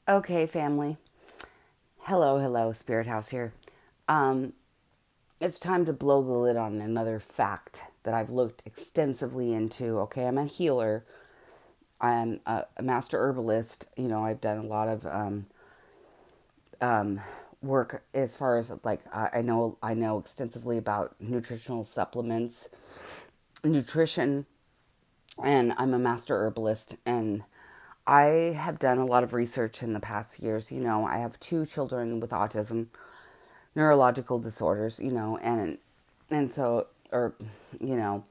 Okay, family. Hello, Spirit House here. Um, it's time to blow the lid on another fact that I've looked extensively into. Okay, I'm a healer. I'm a master herbalist. I've done a lot of work as far as like I know extensively about nutritional supplements, nutrition, and I'm a master herbalist. And I have done a lot of research in the past years. I have two children with autism, neurological disorders, and so, or, you know,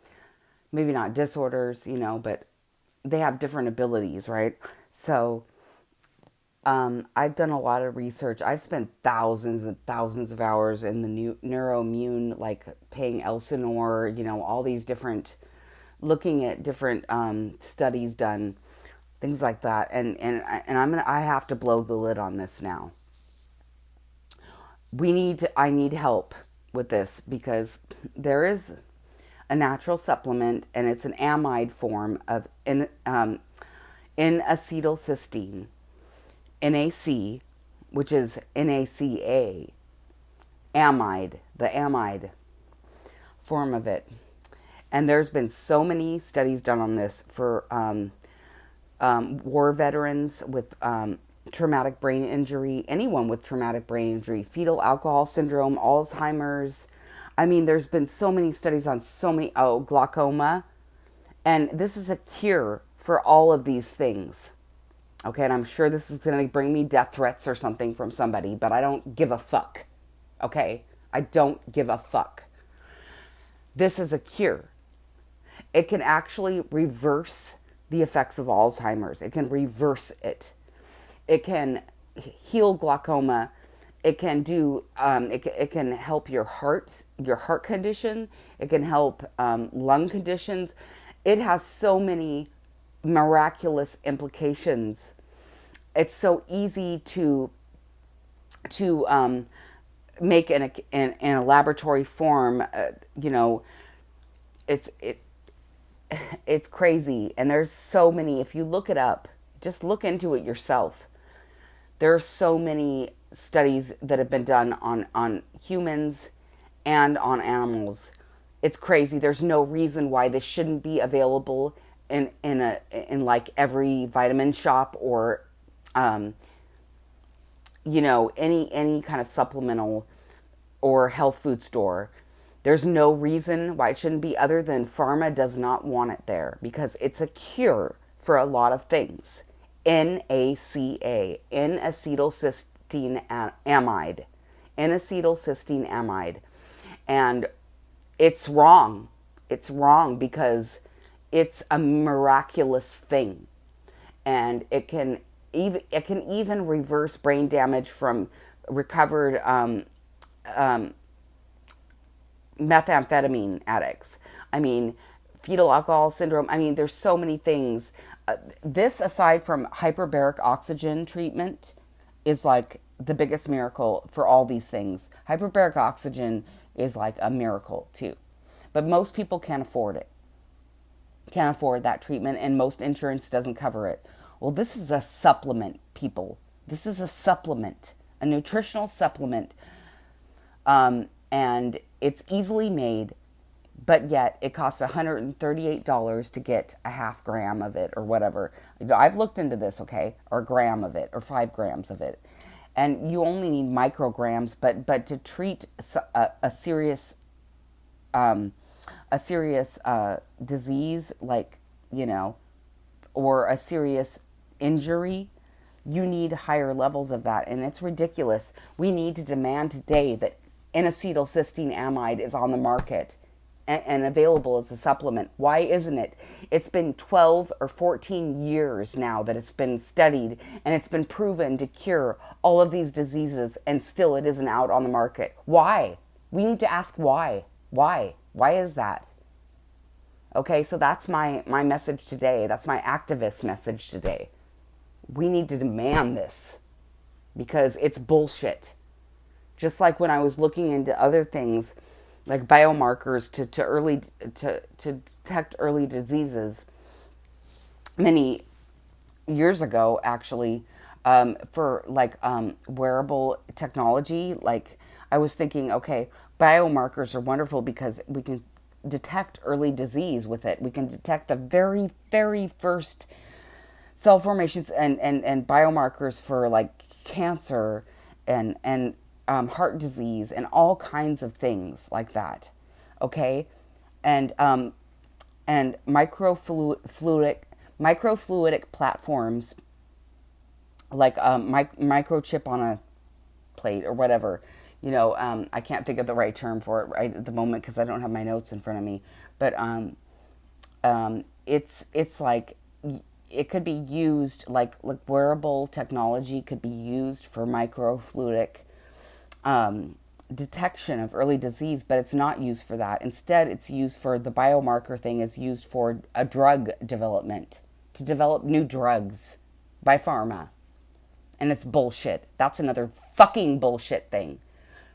maybe not disorders, but they have different abilities, right? So, I've done a lot of research. I've spent thousands and thousands of hours in the new neuroimmune, like paying Elsinore, all these different, looking at different studies done, things like that. I have to blow the lid on this now. I need help with this because there is a natural supplement and it's an amide form of N-acetylcysteine, NAC, which is NACA, amide, the amide form of it. And there's been so many studies done on this for war veterans with traumatic brain injury, anyone with traumatic brain injury, fetal alcohol syndrome, Alzheimer's. I mean, there's been so many studies on so many, glaucoma. And this is a cure for all of these things. Okay, and I'm sure this is going to bring me death threats or something from somebody, but I don't give a fuck. Okay? I don't give a fuck. This is a cure. It can actually reverse the effects of Alzheimer's. It can reverse it. It can heal glaucoma. It can do. It can help your heart condition. It can help lung conditions. It has so many miraculous implications. It's so easy to make in a laboratory form. It's it it's crazy, and there's so many. If you look it up, just look into it yourself. There are so many studies that have been done on humans and on animals. It's crazy. There's no reason why this shouldn't be available in like every vitamin shop or any kind of supplemental or health food store. There's no reason why it shouldn't be, other than pharma does not want it there because it's a cure for a lot of things. NACA, N-acetylcysteine amide, N-acetylcysteine amide. And it's wrong. It's wrong because it's a miraculous thing. And it can even reverse brain damage from recovered methamphetamine addicts. I mean, fetal alcohol syndrome. I mean, there's so many things. This, aside from hyperbaric oxygen treatment, is like the biggest miracle for all these things. Hyperbaric oxygen is like a miracle too. But most people can't afford it. Can't afford that treatment, and most insurance doesn't cover it. Well, this is a supplement, people. This is a supplement, a nutritional supplement, and it's easily made, but yet it costs $138 to get a half gram of it or whatever. I've looked into this, okay, or a gram of it or 5 grams of it, and you only need micrograms. But to treat a serious disease, like, or a serious injury, you need higher levels of that, and it's ridiculous. We need to demand today that N-acetylcysteine amide is on the market and available as a supplement. Why isn't it? It's been 12 or 14 years now that it's been studied and it's been proven to cure all of these diseases, and still it isn't out on the market. Why? We need to ask why. Why is that? Okay, so that's my message today. That's my activist message today. We need to demand this because it's bullshit. Just like when I was looking into other things like biomarkers to detect early diseases many years ago, actually, for like wearable technology. Like I was thinking, okay, biomarkers are wonderful because we can detect early disease with it. We can detect the very, very first cell formations and biomarkers for like cancer and heart disease and all kinds of things like that. Okay, and and microfluidic platforms like microchip on a plate or whatever. I can't think of the right term for it right at the moment because I don't have my notes in front of me. But it's like it could be used like wearable technology could be used for microfluidic detection of early disease, but it's not used for that. Instead, it's used for the biomarker thing is used for a drug development to develop new drugs by pharma. And it's bullshit. That's another fucking bullshit thing.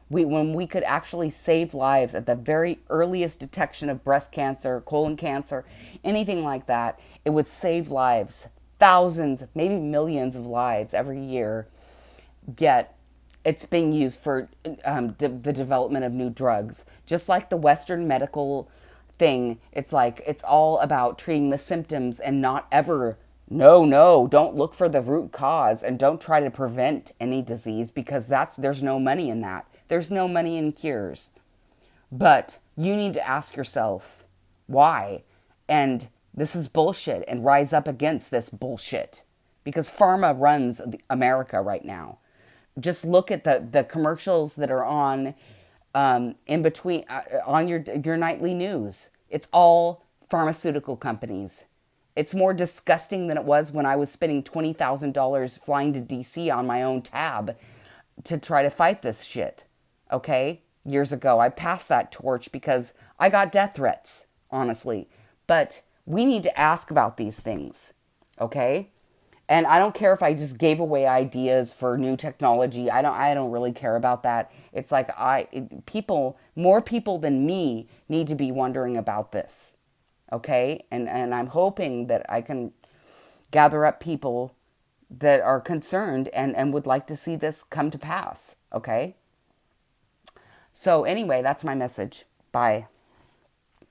When we could actually save lives at the very earliest detection of breast cancer, colon cancer, anything like that, it would save lives, thousands, maybe millions of lives every year. Yet it's being used for the development of new drugs. Just like the Western medical thing, it's like it's all about treating the symptoms and not ever. No, no, don't look for the root cause and don't try to prevent any disease because there's no money in that. There's no money in cures. But you need to ask yourself why. And this is bullshit and rise up against this bullshit because pharma runs America right now. Just look at the commercials that are on in between on your nightly news. It's all pharmaceutical companies. It's more disgusting than it was when I was spending $20,000 flying to DC on my own tab to try to fight this shit. Okay? Years ago, I passed that torch because I got death threats, honestly. But we need to ask about these things. Okay? And I don't care if I just gave away ideas for new technology. I don't really care about that. It's like more people than me need to be wondering about this. Okay? And I'm hoping that I can gather up people that are concerned and would like to see this come to pass. Okay? So anyway, that's my message. Bye.